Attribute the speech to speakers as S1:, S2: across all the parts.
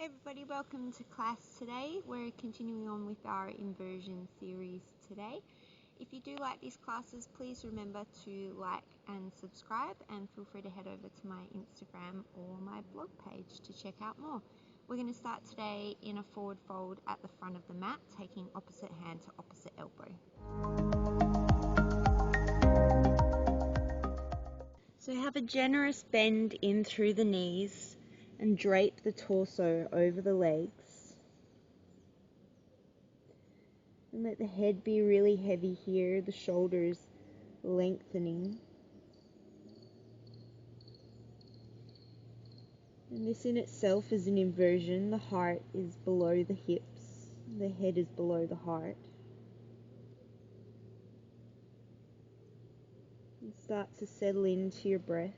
S1: Hey everybody, welcome to class today. We're continuing on with our inversion series today. If you do like these classes, please remember to like and subscribe, and feel free to head over to my Instagram or my blog page to check out more. We're going to start today in a forward fold at the front of the mat, taking opposite hand to opposite elbow. So have a generous bend in through the knees and drape the torso over the legs. And let the head be really heavy here, the shoulders lengthening. And this in itself is an inversion. The heart is below the hips, the head is below the heart. And start to settle into your breath.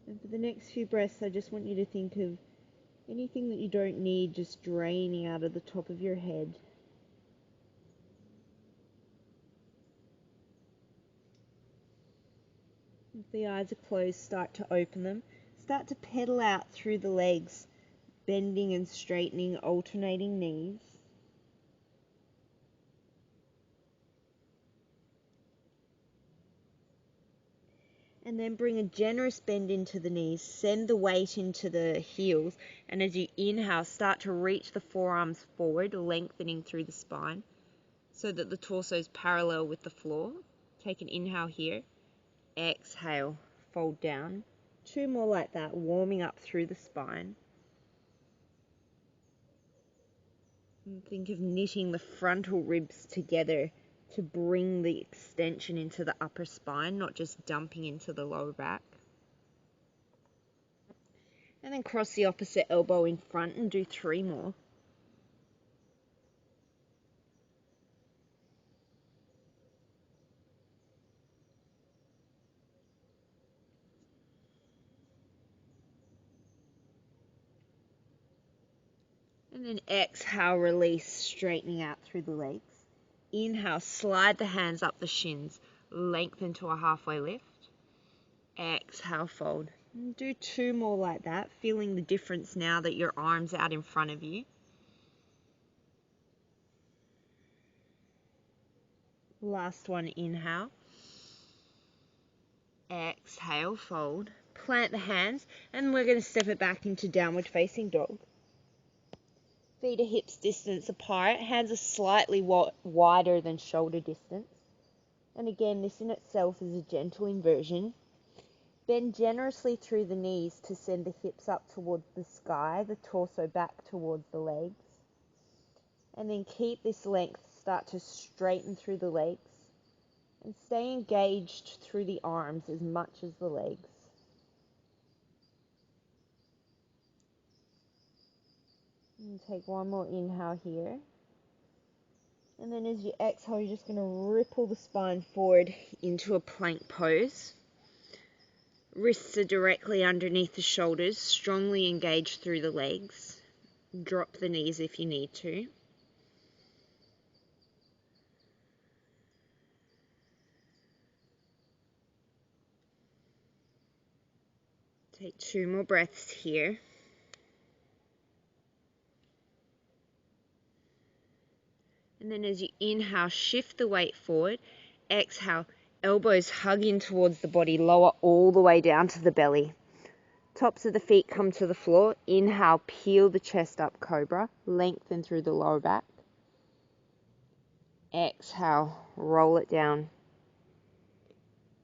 S1: And for the next few breaths, I just want you to think of anything that you don't need just draining out of the top of your head. If the eyes are closed, start to open them. Start to pedal out through the legs, bending and straightening, alternating knees. And then bring a generous bend into the knees, send the weight into the heels, and as you inhale, start to reach the forearms forward, lengthening through the spine so that the torso is parallel with the floor. Take an inhale here, exhale, fold down. 2 more like that, warming up through the spine. And think of knitting the frontal ribs together to bring the extension into the upper spine, not just dumping into the lower back. And then cross the opposite elbow in front and do 3 more. And then exhale, release, straightening out through the legs. Inhale, slide the hands up the shins, lengthen to a halfway lift. Exhale, fold. And do 2 more like that, feeling the difference now that your arm's out in front of you. Last one, inhale. Exhale, fold. Plant the hands, and we're going to step it back into downward facing dog. Feet are hips distance apart, hands are slightly wider than shoulder distance. And again, this in itself is a gentle inversion. Bend generously through the knees to send the hips up towards the sky, the torso back towards the legs. And then keep this length, start to straighten through the legs. And stay engaged through the arms as much as the legs. And take 1 more inhale here. And then as you exhale, you're just going to ripple the spine forward into a plank pose. Wrists are directly underneath the shoulders, strongly engaged through the legs. Drop the knees if you need to. Take 2 more breaths here. And then as you inhale, shift the weight forward. Exhale, elbows hug in towards the body, lower all the way down to the belly. Tops of the feet come to the floor. Inhale, peel the chest up, cobra. Lengthen through the lower back. Exhale, roll it down.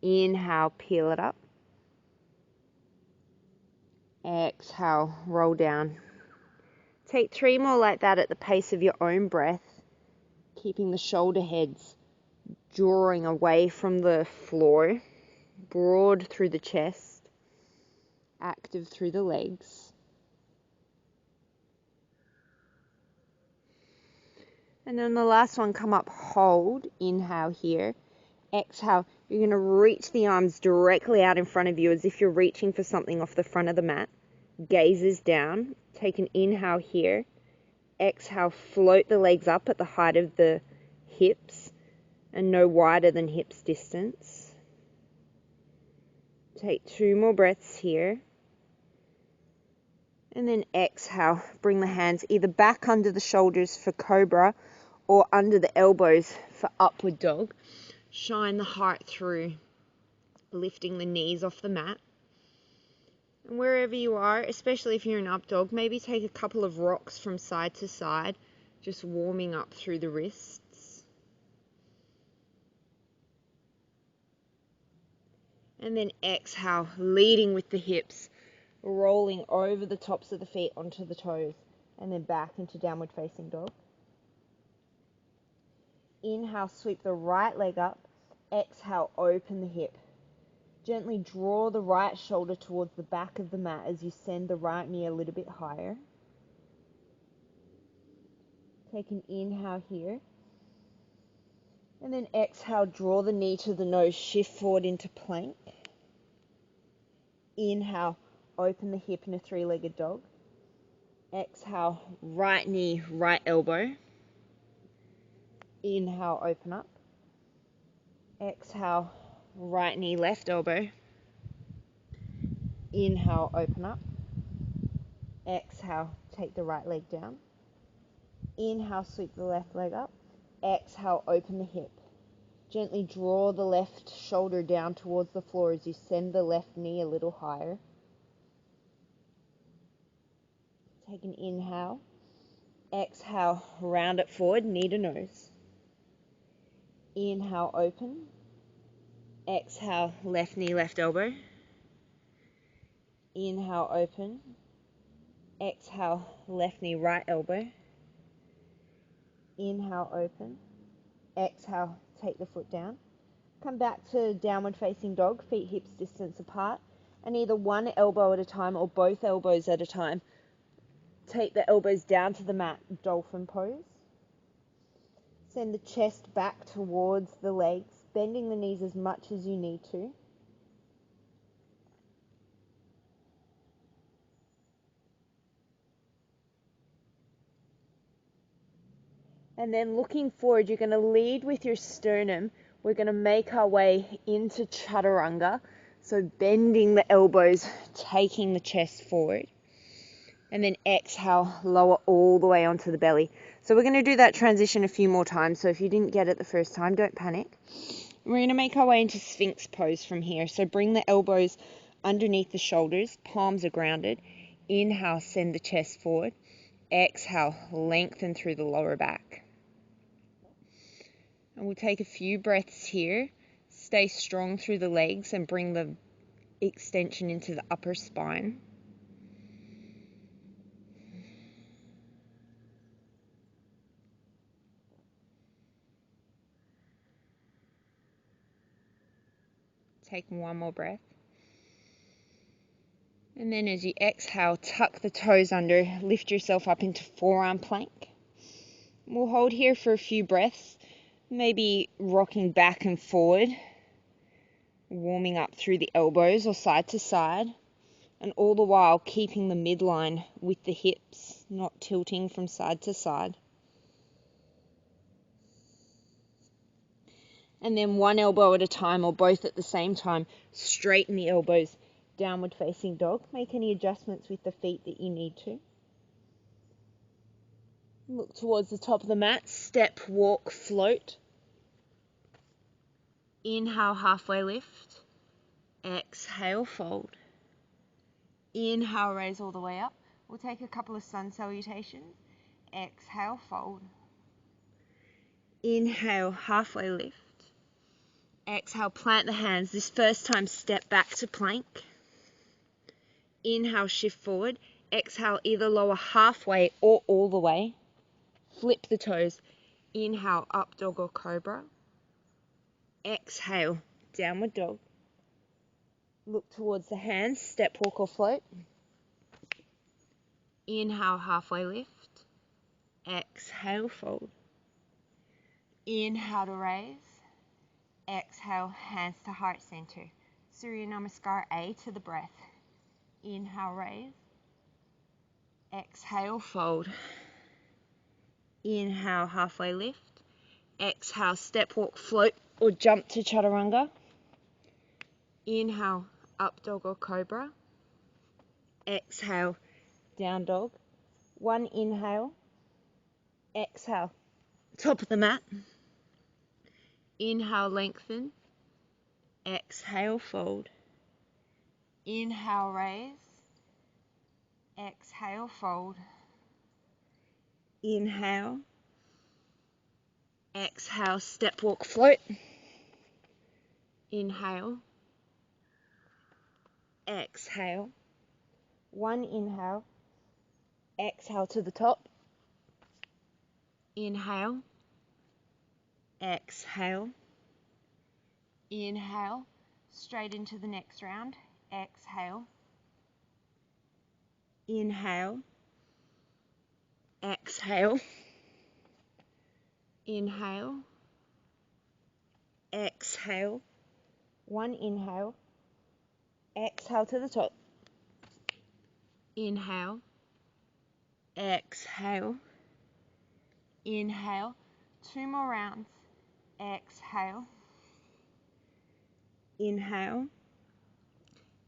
S1: Inhale, peel it up. Exhale, roll down. Take 3 more like that at the pace of your own breath, keeping the shoulder heads drawing away from the floor, broad through the chest, active through the legs. And then the last one, come up, hold, inhale here. Exhale, you're going to reach the arms directly out in front of you as if you're reaching for something off the front of the mat. Gazes down. Take an inhale here. Exhale, float the legs up at the height of the hips and no wider than hips distance. Take 2 more breaths here. And then exhale, bring the hands either back under the shoulders for cobra or under the elbows for upward dog. Shine the heart through, lifting the knees off the mat. And wherever you are, especially if you're in up dog, maybe take a couple of rocks from side to side, just warming up through the wrists. And then exhale, leading with the hips, rolling over the tops of the feet onto the toes, and then back into downward facing dog. Inhale, sweep the right leg up. Exhale, open the hip. Gently draw the right shoulder towards the back of the mat as you send the right knee a little bit higher. Take an inhale here. And then exhale, draw the knee to the nose, shift forward into plank. Inhale, open the hip in a 3-legged dog. Exhale, right knee, right elbow. Inhale, open up. Exhale, right knee, left elbow. Inhale, open up. Exhale, take the right leg down. Inhale, sweep the left leg up. Exhale, open the hip. Gently draw the left shoulder down towards the floor as you send the left knee a little higher. Take an inhale. Exhale, round it forward, knee to nose. Inhale, open. Exhale, left knee, left elbow. Inhale, open. Exhale, left knee, right elbow. Inhale, open. Exhale, take the foot down. Come back to downward facing dog, feet hips distance apart, and either one elbow at a time or both elbows at a time. Take the elbows down to the mat, dolphin pose. Send the chest back towards the legs, bending the knees as much as you need to. And then looking forward, you're going to lead with your sternum. We're going to make our way into chaturanga. So bending the elbows, taking the chest forward. And then exhale, lower all the way onto the belly. So we're going to do that transition a few more times. So if you didn't get it the first time, don't panic. We're going to make our way into Sphinx pose from here. So bring the elbows underneath the shoulders, palms are grounded. Inhale, send the chest forward. Exhale, lengthen through the lower back. And we'll take a few breaths here. Stay strong through the legs and bring the extension into the upper spine. Take one more breath. And then as you exhale, tuck the toes under, lift yourself up into forearm plank. We'll hold here for a few breaths, maybe rocking back and forward, warming up through the elbows or side to side, and all the while keeping the midline with the hips, not tilting from side to side. And then one elbow at a time or both at the same time, straighten the elbows, downward facing dog. Make any adjustments with the feet that you need to. Look towards the top of the mat, step, walk, float. Inhale, halfway lift. Exhale, fold. Inhale, raise all the way up. We'll take a couple of sun salutations. Exhale, fold. Inhale, halfway lift. Exhale, plant the hands. This first time, step back to plank. Inhale, shift forward. Exhale, either lower halfway or all the way. Flip the toes. Inhale, up dog or cobra. Exhale, downward dog. Look towards the hands, step, walk or float. Inhale, halfway lift. Exhale, fold. Inhale to raise. Exhale, hands to heart center. Surya Namaskar A to the breath. Inhale, raise. Exhale, fold. Inhale, halfway lift. Exhale, step, walk, float or jump to chaturanga. Inhale, up dog or cobra. Exhale, down dog. One inhale. Exhale, top of the mat. Inhale, lengthen. Exhale, fold. Inhale, raise. Exhale, fold. Inhale. Exhale, step, walk, float. Inhale. Exhale. One inhale. Exhale to the top. Inhale. Exhale. Inhale. Straight into the next round. Exhale. Inhale. Exhale. Inhale. Exhale. One inhale. Exhale to the top. Inhale. Exhale. Inhale. Two more rounds. Exhale. Inhale.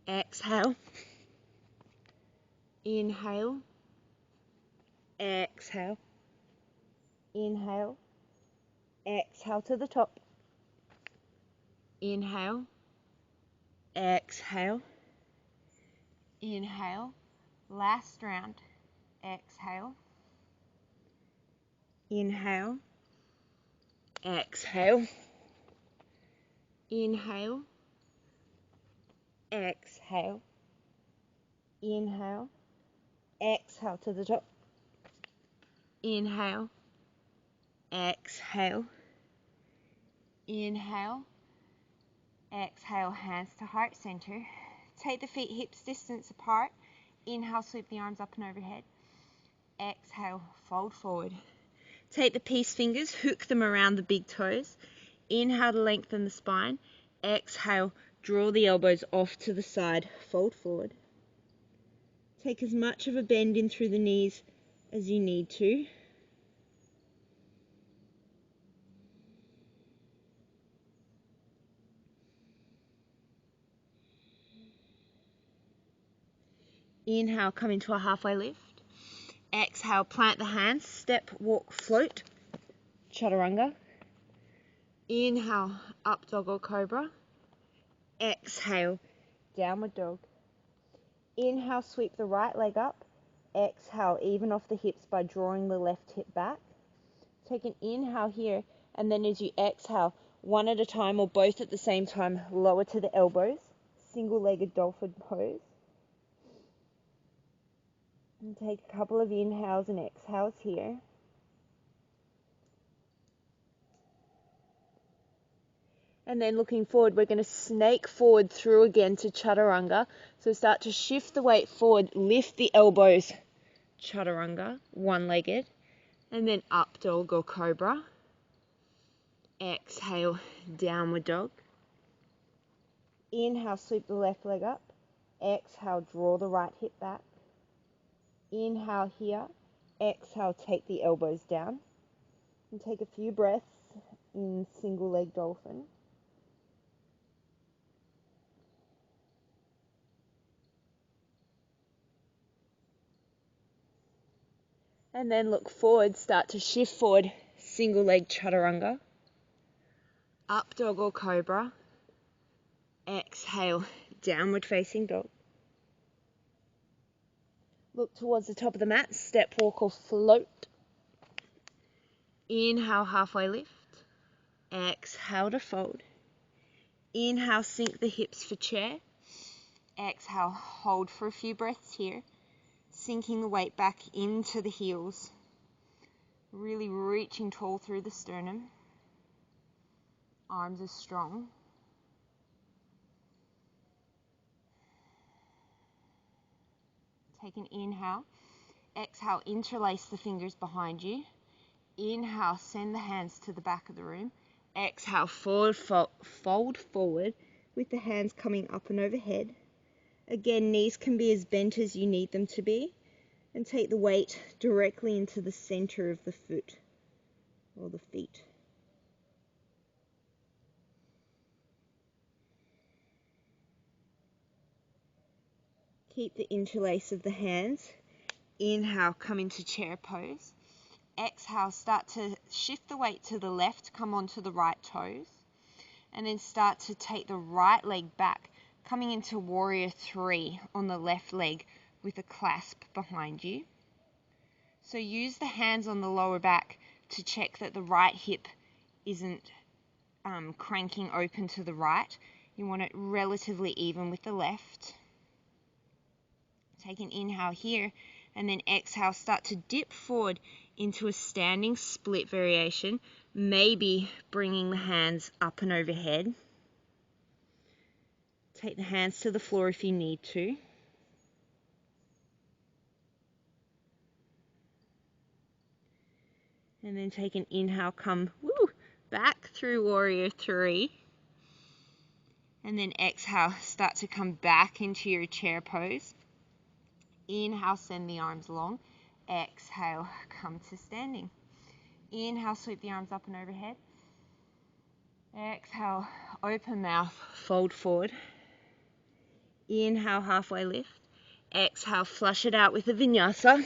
S1: Exhale. Inhale. Exhale. Inhale. Exhale to the top. Inhale. Exhale. Inhale. Last round. Exhale. Inhale. Exhale. Inhale. Exhale. Inhale. Exhale to the top. Inhale. Exhale. Inhale. Exhale, hands to heart center. Take the feet hips distance apart. Inhale, sweep the arms up and overhead. Exhale, fold forward. Take the peace fingers, hook them around the big toes. Inhale to lengthen the spine. Exhale, draw the elbows off to the side, fold forward. Take as much of a bend in through the knees as you need to. Inhale, come into a halfway lift. Exhale, plant the hands, step, walk, float, chaturanga. Inhale, up dog or cobra. Exhale, downward dog. Inhale, sweep the right leg up. Exhale, even off the hips by drawing the left hip back. Take an inhale here, and then as you exhale, one at a time or both at the same time, lower to the elbows. Single-legged dolphin pose. And take a couple of inhales and exhales here. And then looking forward, we're going to snake forward through again to chaturanga. So start to shift the weight forward, lift the elbows, chaturanga, one-legged, and then up dog or cobra. Exhale, downward dog. Inhale, sweep the left leg up. Exhale, draw the right hip back. Inhale here. Exhale, take the elbows down. And take a few breaths in single leg dolphin. And then look forward, start to shift forward, single leg chaturanga. Up dog or cobra. Exhale, downward facing dog. Look towards the top of the mat, step, walk or float. Inhale, halfway lift. Exhale to fold. Inhale, sink the hips for chair. Exhale, hold for a few breaths here. Sinking the weight back into the heels. Really reaching tall through the sternum. Arms are strong. Take an inhale. Exhale, interlace the fingers behind you. Inhale, send the hands to the back of the room. Exhale, fold forward with the hands coming up and overhead. Again, knees can be as bent as you need them to be. And take the weight directly into the center of the foot or the feet. Keep the interlace of the hands. Inhale, come into chair pose. Exhale, start to shift the weight to the left, come onto the right toes. And then start to take the right leg back, coming into warrior 3 on the left leg with a clasp behind you. So use the hands on the lower back to check that the right hip isn't cranking open to the right. You want it relatively even with the left. Take an inhale here, and then exhale, start to dip forward into a standing split variation, maybe bringing the hands up and overhead. Take the hands to the floor if you need to. And then take an inhale, come back through warrior 3. And then exhale, start to come back into your chair pose. Inhale, send the arms long. Exhale, come to standing. Inhale, sweep the arms up and overhead. Exhale, open mouth, fold forward. Inhale, halfway lift. Exhale, flush it out with a vinyasa.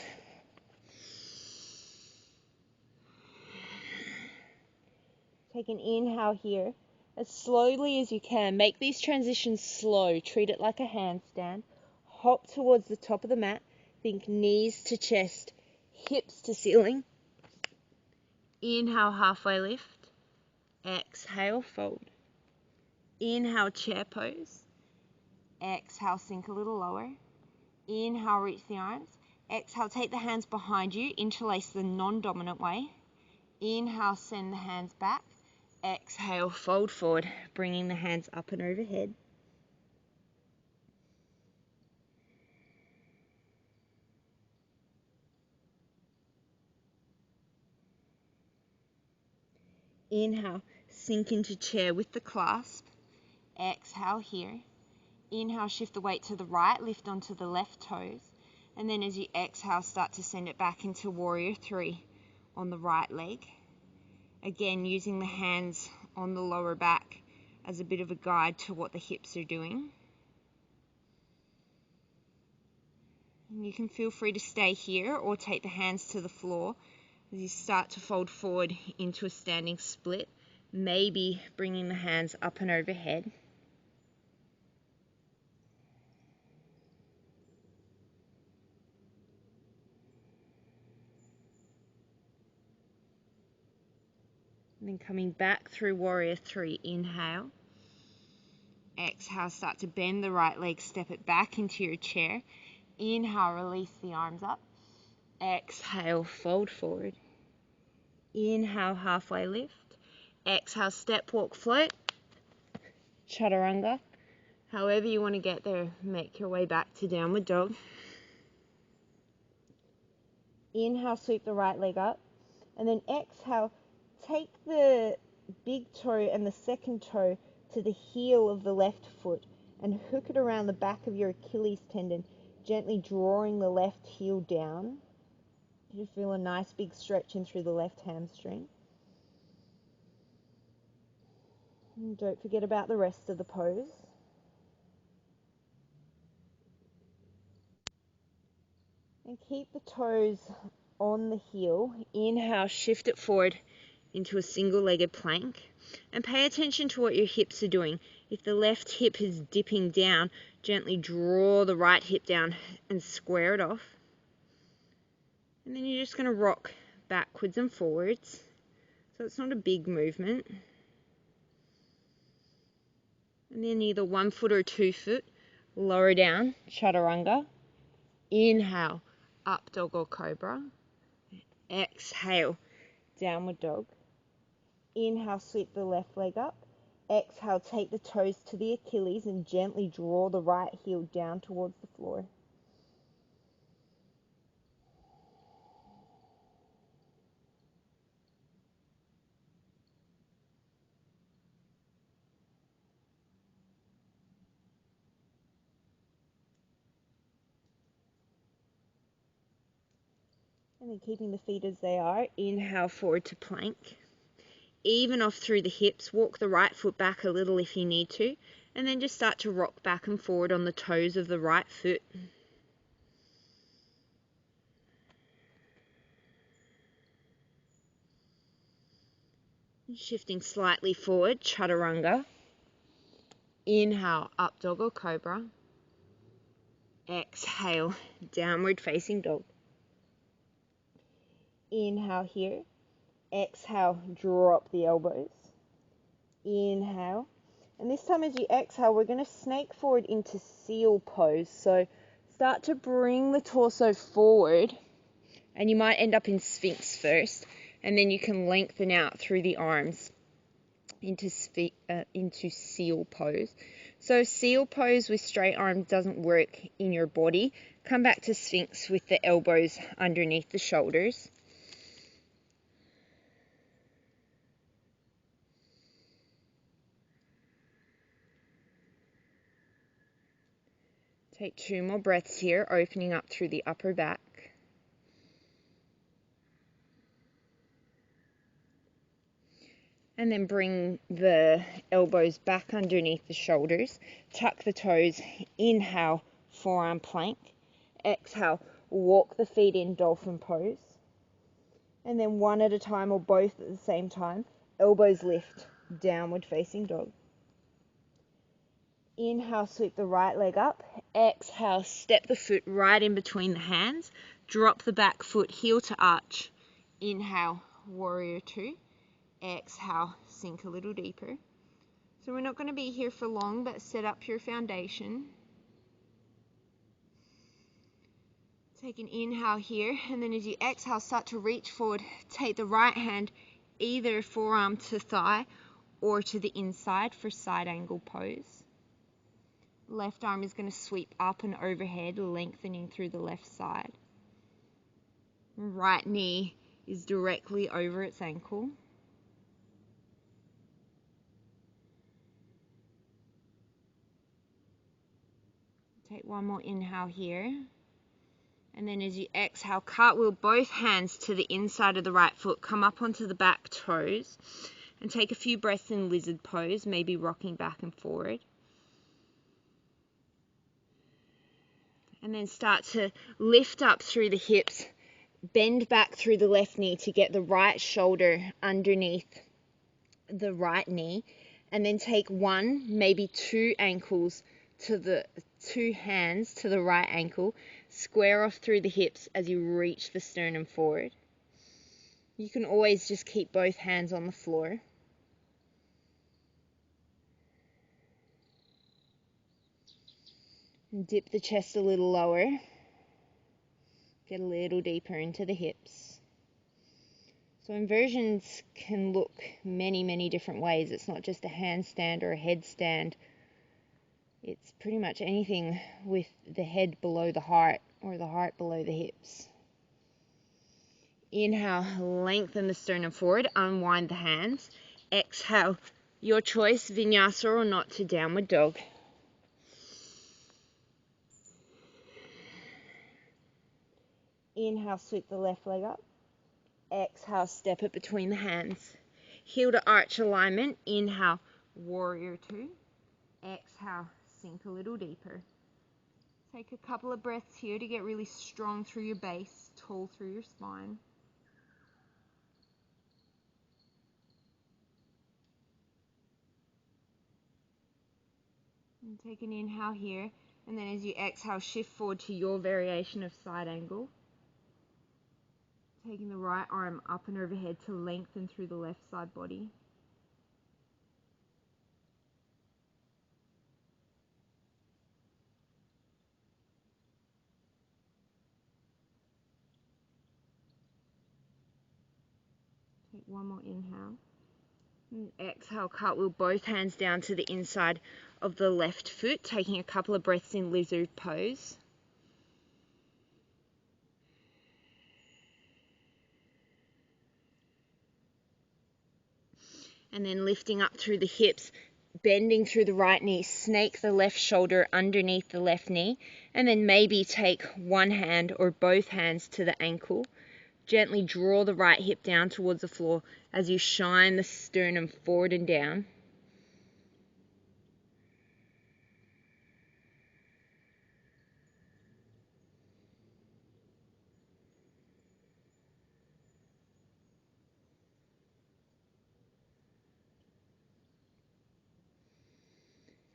S1: Take an inhale here. As slowly as you can, make these transitions slow. Treat it like a handstand. Hop towards the top of the mat. Think knees to chest, hips to ceiling. Inhale, halfway lift. Exhale, fold. Inhale, chair pose. Exhale, sink a little lower. Inhale, reach the arms. Exhale, take the hands behind you. Interlace the non-dominant way. Inhale, send the hands back. Exhale, fold forward, bringing the hands up and overhead. Inhale, sink into chair with the clasp. Exhale here. Inhale, shift the weight to the right, lift onto the left toes. And then as you exhale, start to send it back into warrior 3 on the right leg. Again, using the hands on the lower back as a bit of a guide to what the hips are doing. And you can feel free to stay here or take the hands to the floor as you start to fold forward into a standing split, maybe bringing the hands up and overhead. And then coming back through warrior 3, inhale. Exhale, start to bend the right leg, step it back into your chair. Inhale, release the arms up. Exhale, fold forward. Inhale, halfway lift. Exhale, step, walk, float. Chaturanga. However you want to get there, make your way back to downward dog. Inhale, sweep the right leg up. And then exhale, take the big toe and the second toe to the heel of the left foot and hook it around the back of your Achilles tendon, gently drawing the left heel down. You feel a nice big stretch in through the left hamstring. And don't forget about the rest of the pose. And keep the toes on the heel. Inhale, shift it forward into a single-legged plank. And pay attention to what your hips are doing. If the left hip is dipping down, gently draw the right hip down and square it off. And then you're just going to rock backwards and forwards. So it's not a big movement. And then either 1 foot or 2 foot, lower down, chaturanga. Inhale, up dog or cobra. Exhale, downward dog. Inhale, sweep the left leg up. Exhale, take the toes to the Achilles and gently draw the right heel down towards the floor. And then keeping the feet as they are, inhale forward to plank. Even off through the hips, walk the right foot back a little if you need to, and then just start to rock back and forward on the toes of the right foot. Shifting slightly forward, chaturanga. Inhale, up dog or cobra. Exhale, downward facing dog. Inhale here. Exhale, drop the elbows. Inhale. And this time as you exhale, we're going to snake forward into seal pose. So start to bring the torso forward, and you might end up in Sphinx first, and then you can lengthen out through the arms into seal pose. So seal pose with straight arms doesn't work in your body. Come back to Sphinx with the elbows underneath the shoulders. Take 2 more breaths here, opening up through the upper back. And then bring the elbows back underneath the shoulders. Tuck the toes. Inhale, forearm plank. Exhale, walk the feet in, dolphin pose. And then one at a time or both at the same time, elbows lift, downward facing dog. Inhale, sweep the right leg up. Exhale, step the foot right in between the hands. Drop the back foot, heel to arch. Inhale, warrior two. Exhale, sink a little deeper. So we're not going to be here for long, but set up your foundation. Take an inhale here, and then as you exhale, start to reach forward. Take the right hand either forearm to thigh or to the inside for side angle pose. Left arm is going to sweep up and overhead, lengthening through the left side. Right knee is directly over its ankle. Take one more inhale here. And then as you exhale, cartwheel both hands to the inside of the right foot. Come up onto the back toes. And take a few breaths in lizard pose, maybe rocking back and forward. And then start to lift up through the hips. Bend back through the left knee to get the right shoulder underneath the right knee. And then take one, maybe two ankles to the two hands to the right ankle. Square off through the hips as you reach the sternum forward. You can always just keep both hands on the floor. And dip the chest a little lower. Get a little deeper into the hips. So inversions can look many, many different ways. It's not just a handstand or a headstand. It's pretty much anything with the head below the heart or the heart below the hips. Inhale, lengthen the sternum forward, unwind the hands. Exhale, your choice, vinyasa or not, to downward dog. Inhale, sweep the left leg up. Exhale, step it between the hands. Heel to arch alignment. Inhale, warrior two. Exhale, sink a little deeper. Take a couple of breaths here to get really strong through your base, tall through your spine. And take an inhale here, and then as you exhale, shift forward to your variation of side angle. Taking the right arm up and overhead to lengthen through the left side body. Take one more inhale. And exhale, cartwheel both hands down to the inside of the left foot, taking a couple of breaths in lizard pose. And then lifting up through the hips, bending through the right knee, snake the left shoulder underneath the left knee, and then maybe take one hand or both hands to the ankle. Gently draw the right hip down towards the floor as you shine the sternum forward and down.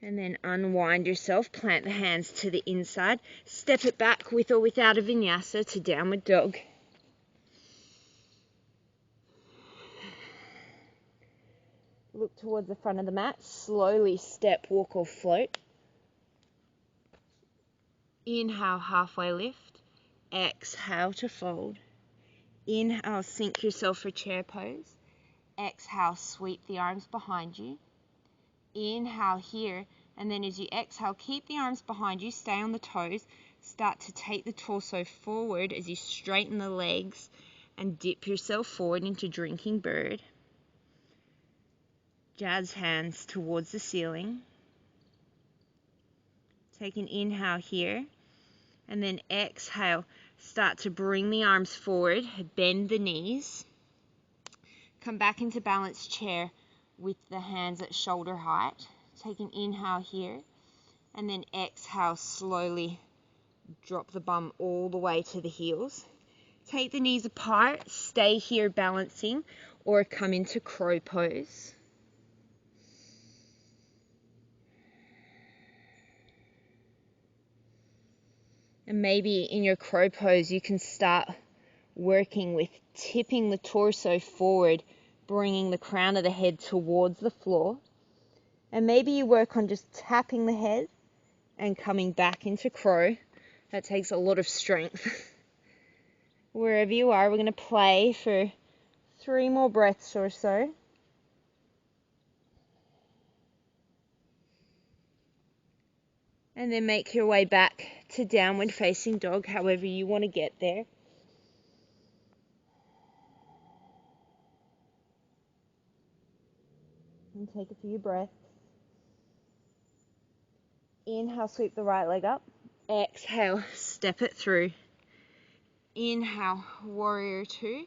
S1: And then unwind yourself, plant the hands to the inside, step it back with or without a vinyasa to downward dog. Look towards the front of the mat, slowly step, walk or float. Inhale, halfway lift. Exhale to fold. Inhale, sink yourself for chair pose. Exhale, sweep the arms behind you. Inhale here, and then as you exhale, keep the arms behind you, stay on the toes. Start to take the torso forward as you straighten the legs and dip yourself forward into drinking bird. Jazz hands towards the ceiling. Take an inhale here, and then exhale. Start to bring the arms forward, bend the knees. Come back into balanced chair with the hands at shoulder height. Take an inhale here, and then exhale, slowly drop the bum all the way to the heels. Take the knees apart, stay here balancing, or come into crow pose. And maybe in your crow pose, you can start working with tipping the torso forward, bringing the crown of the head towards the floor. And maybe you work on just tapping the head and coming back into crow. That takes a lot of strength. Wherever you are, we're going to play for 3 more breaths or so. And then make your way back to downward facing dog, however you want to get there. And take a few breaths. Inhale, sweep the right leg up. Exhale, step it through. Inhale, warrior 2.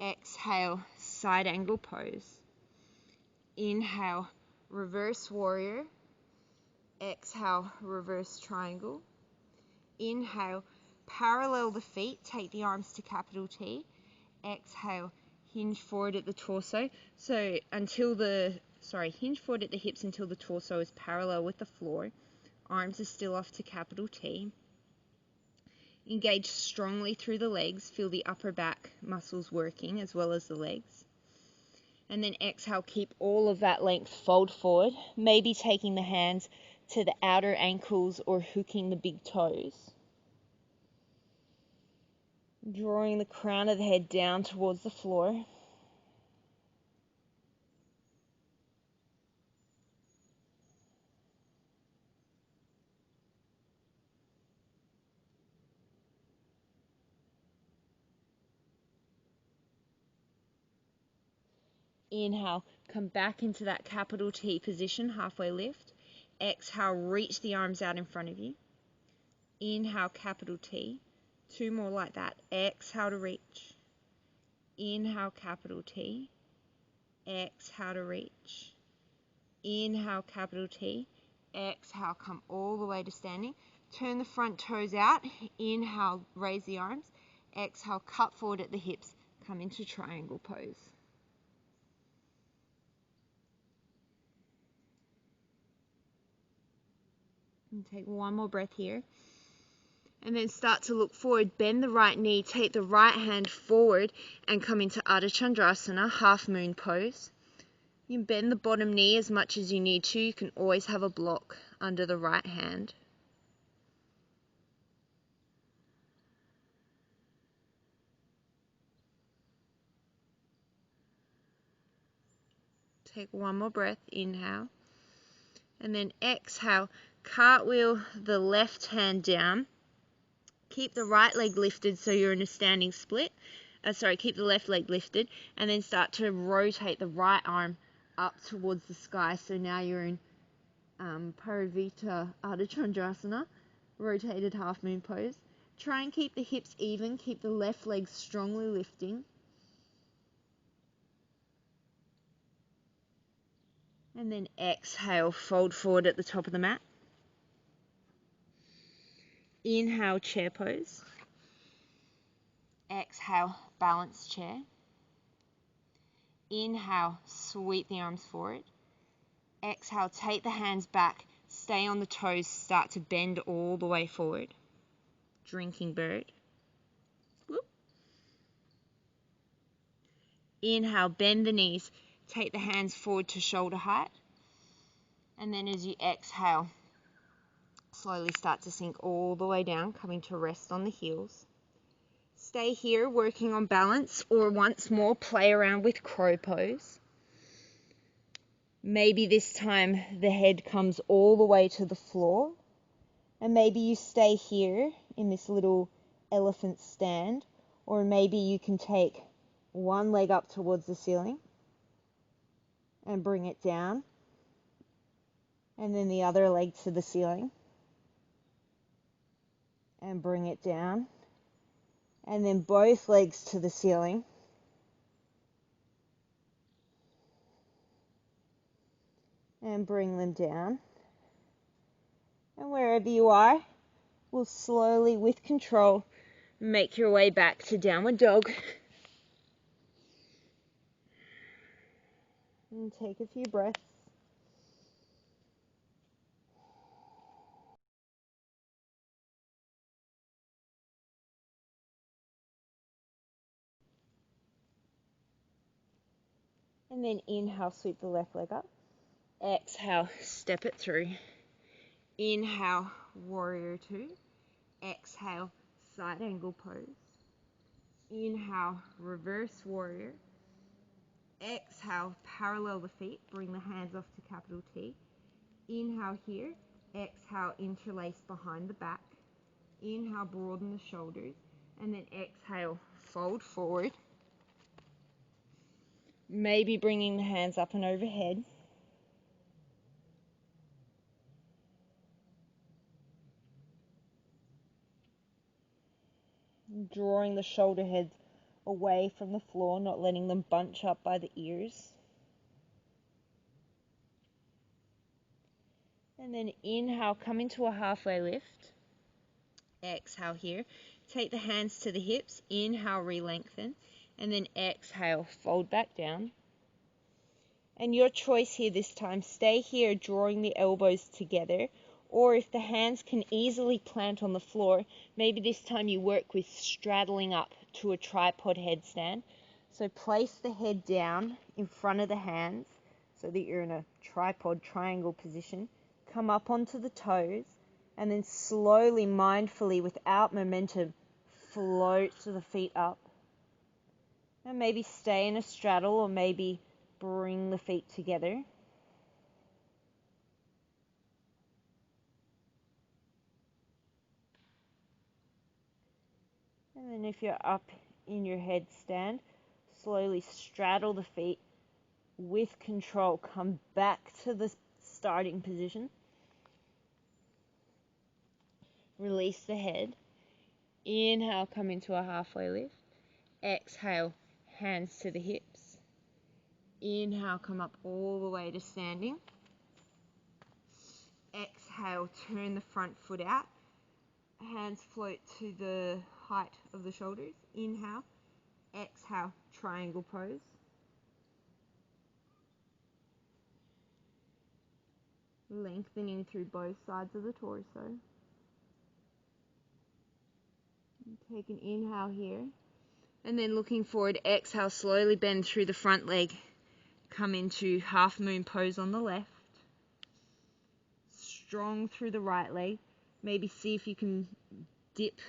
S1: Exhale, side angle pose. Inhale, reverse warrior. Exhale, reverse triangle. Inhale, parallel the feet, take the arms to capital T. Exhale, hinge forward at the torso. Hinge forward at the hips until the torso is parallel with the floor. Arms are still off to capital T. Engage strongly through the legs. Feel the upper back muscles working as well as the legs. And then exhale, keep all of that length, fold forward. Maybe taking the hands to the outer ankles or hooking the big toes. Drawing the crown of the head down towards the floor. Inhale, come back into that capital T position, halfway lift. Exhale, reach the arms out in front of you. Inhale, capital T. 2 more like that. Exhale to reach. Inhale, capital T. Exhale to reach. Inhale, capital T. Exhale, come all the way to standing. Turn the front toes out. Inhale, raise the arms. Exhale, cut forward at the hips. Come into triangle pose. And take 1 more breath here. And then start to look forward. Bend the right knee. Take the right hand forward and come into Ardha Chandrasana, half moon pose. You can bend the bottom knee as much as you need to. You can always have a block under the right hand. Take 1 more breath. Inhale. And then exhale. Cartwheel the left hand down. Keep the right leg lifted so you're in a standing split. Keep the left leg lifted. And then start to rotate the right arm up towards the sky. So now you're in Prasarita Padottanasana, rotated half moon pose. Try and keep the hips even. Keep the left leg strongly lifting. And then exhale, fold forward at the top of the mat. Inhale, chair pose. Exhale, balanced chair. Inhale, sweep the arms forward. Exhale, take the hands back, Stay on the toes, start to bend all the way forward. Drinking bird. Whoop. Inhale, bend the knees. Take the hands forward to shoulder height. And then as you exhale, slowly start to sink all the way down, coming to rest on the heels. Stay here working on balance, or once more play around with crow pose. Maybe this time the head comes all the way to the floor, and maybe you stay here in this little elephant stand, or maybe you can take one leg up towards the ceiling and bring it down, and then the other leg to the ceiling and bring it down, and then both legs to the ceiling and bring them down. And wherever you are, we'll slowly, with control, make your way back to downward dog. And take a few breaths. And then inhale, sweep the left leg up. Exhale, step it through. Inhale, warrior two. Exhale, side angle pose. Inhale, reverse warrior. Exhale, parallel the feet, bring the hands off to capital T. Inhale here. Exhale, interlace behind the back. Inhale, broaden the shoulders. And then exhale, fold forward. Maybe bringing the hands up and overhead. Drawing the shoulder heads away from the floor, not letting them bunch up by the ears. And then inhale, come into a halfway lift. Exhale here. Take the hands to the hips. Inhale, re-lengthen. And then exhale, fold back down. And your choice here this time, stay here drawing the elbows together. Or if the hands can easily plant on the floor, maybe this time you work with straddling up to a tripod headstand. So place the head down in front of the hands so that you're in a tripod triangle position. Come up onto the toes and then slowly, mindfully, without momentum, float the feet up. And maybe stay in a straddle, or maybe bring the feet together. And then if you're up in your headstand, slowly straddle the feet with control. Come back to the starting position. Release the head. Inhale, come into a halfway lift. Exhale, hands to the hips. Inhale, come up all the way to standing. Exhale, turn the front foot out. Hands float to the height of the shoulders. Inhale. Exhale, triangle pose. Lengthening through both sides of the torso. Take an inhale here. And then looking forward, exhale, slowly bend through the front leg. Come into half moon pose on the left. Strong through the right leg. Maybe see if you can dip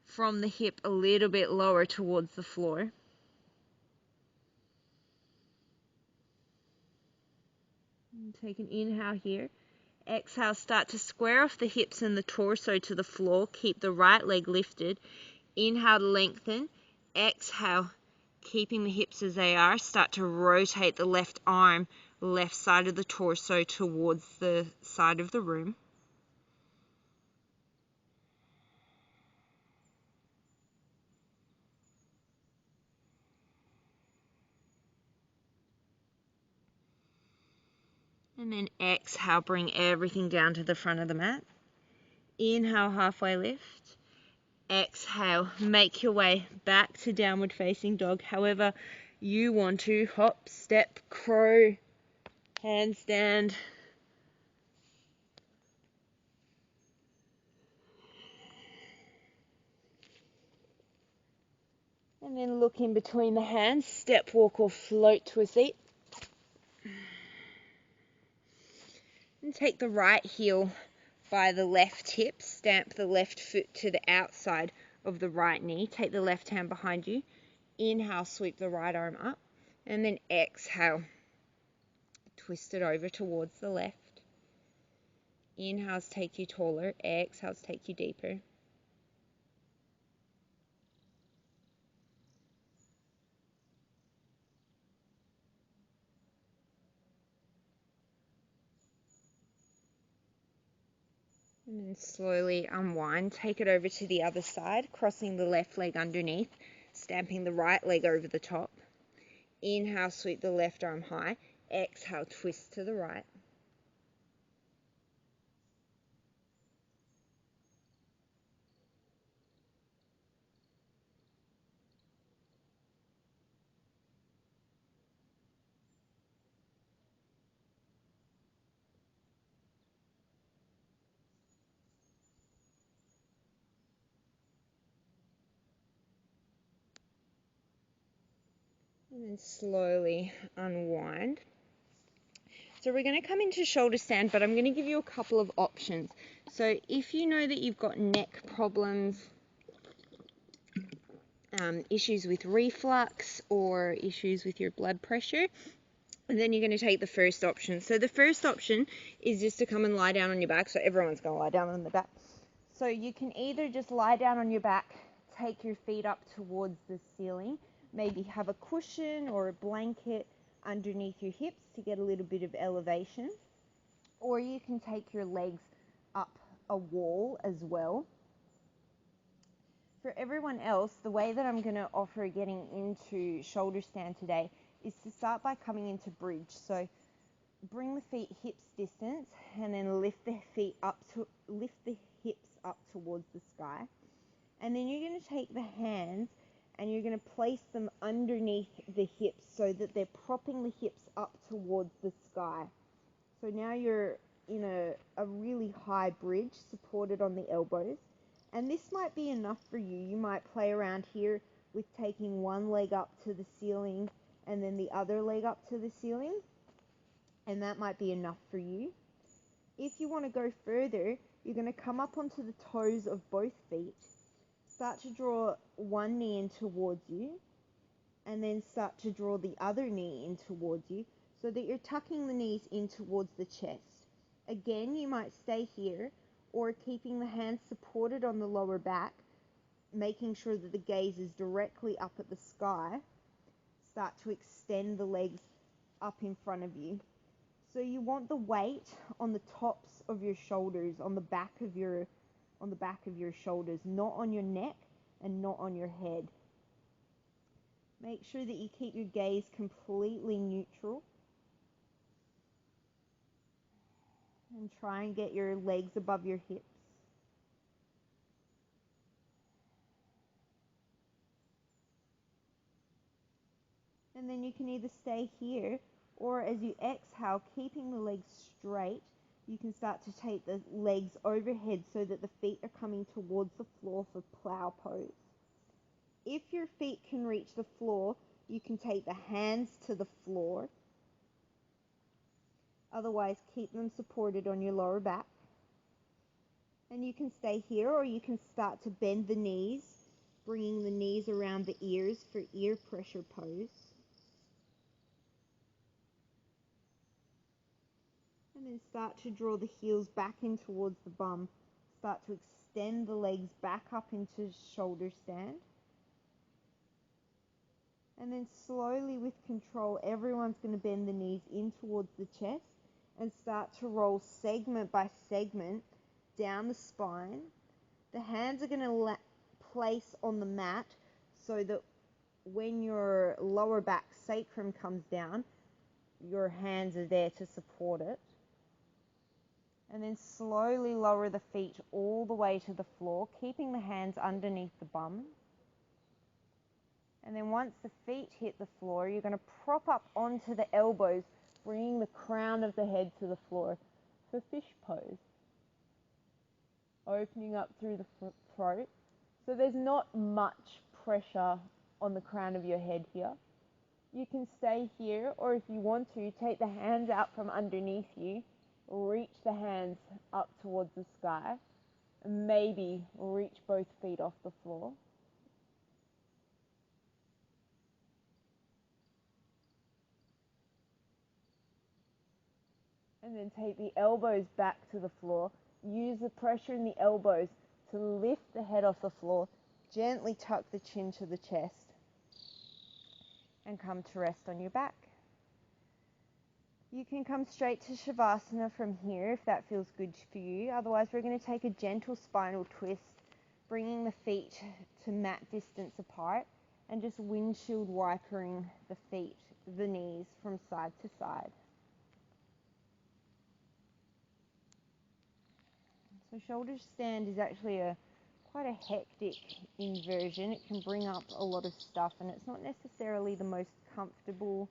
S1: from the hip a little bit lower towards the floor. And take an inhale here. Exhale, start to square off the hips and the torso to the floor. Keep the right leg lifted. Inhale to lengthen. Exhale, keeping the hips as they are. Start to rotate the left arm, left side of the torso towards the side of the room. And then exhale, bring everything down to the front of the mat. Inhale, halfway lift. Exhale, make your way back to downward facing dog. However you want to. Hop, step, crow, handstand. And then look in between the hands, step, walk or float to a seat. And take the right heel by the left hip, stamp the left foot to the outside of the right knee. Take the left hand behind you. Inhale, sweep the right arm up. And then exhale, twist it over towards the left. Inhales take you taller, exhales take you deeper. And then slowly unwind, take it over to the other side, crossing the left leg underneath, stamping the right leg over the top. Inhale, sweep the left arm high. Exhale, twist to the right. And then slowly unwind. So we're going to come into shoulder stand, but I'm going to give you a couple of options. So if you know that you've got neck problems, issues with reflux or issues with your blood pressure, then you're going to take the first option. So the first option is just to come and lie down on your back. So everyone's going to lie down on the back. So you can either just lie down on your back, take your feet up towards the ceiling, maybe have a cushion or a blanket underneath your hips to get a little bit of elevation, or you can take your legs up a wall as well. For everyone else, the way that I'm going to offer getting into shoulder stand today is to start by coming into bridge. So bring the feet hips distance and then lift the hips up towards the sky. And then you're going to take the hands and you're going to place them underneath the hips so that they're propping the hips up towards the sky. So now you're in a really high bridge supported on the elbows. And this might be enough for you. You might play around here with taking one leg up to the ceiling and then the other leg up to the ceiling. And that might be enough for you. If you want to go further, you're going to come up onto the toes of both feet. Start to draw one knee in towards you. And then start to draw the other knee in towards you so that you're tucking the knees in towards the chest. Again, you might stay here or keeping the hands supported on the lower back, making sure that the gaze is directly up at the sky. Start to extend the legs up in front of you. So you want the weight on the tops of your shoulders, on the back of your shoulders, not on your neck and not on your head. Make sure that you keep your gaze completely neutral. And try and get your legs above your hips. And then you can either stay here, or as you exhale, keeping the legs straight, you can start to take the legs overhead so that the feet are coming towards the floor for plow pose. If your feet can reach the floor, you can take the hands to the floor. Otherwise, keep them supported on your lower back. And you can stay here, or you can start to bend the knees, bringing the knees around the ears for ear pressure pose. And then start to draw the heels back in towards the bum. Start to extend the legs back up into shoulder stand. And then slowly with control, everyone's going to bend the knees in towards the chest and start to roll segment by segment down the spine. The hands are going to place on the mat so that when your lower back sacrum comes down, your hands are there to support it. And then slowly lower the feet all the way to the floor, keeping the hands underneath the bum. And then once the feet hit the floor, you're going to prop up onto the elbows, bringing the crown of the head to the floor for fish pose. Opening up through the throat. So there's not much pressure on the crown of your head here. You can stay here, or if you want to, take the hands out from underneath you, reach the hands up towards the sky, and maybe reach both feet off the floor. And then take the elbows back to the floor. Use the pressure in the elbows to lift the head off the floor. Gently tuck the chin to the chest and come to rest on your back. You can come straight to Shavasana from here if that feels good for you. Otherwise, we're going to take a gentle spinal twist, bringing the feet to mat distance apart and just windshield wipering the feet, the knees from side to side. So shoulder stand is actually quite a hectic inversion. It can bring up a lot of stuff, and it's not necessarily the most comfortable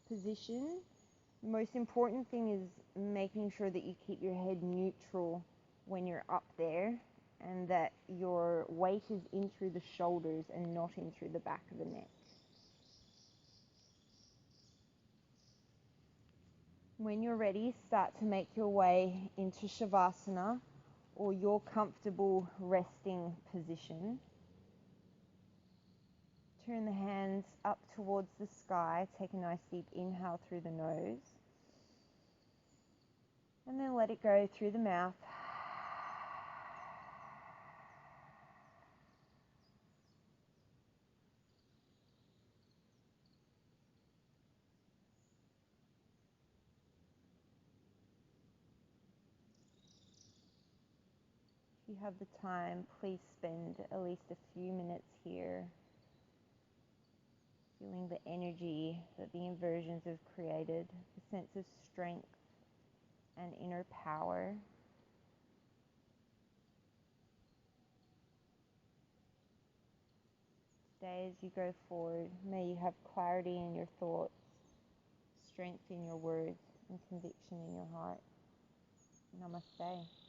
S1: position. The most important thing is making sure that you keep your head neutral when you're up there, and that your weight is in through the shoulders and not in through the back of the neck. When you're ready, start to make your way into Shavasana, or your comfortable resting position. Turn the hands up towards the sky. Take a nice deep inhale through the nose. And then let it go through the mouth. If you have the time, please spend at least a few minutes here, feeling the energy that the inversions have created, the sense of strength and inner power. Today, as you go forward, may you have clarity in your thoughts, strength in your words, and conviction in your heart. Namaste.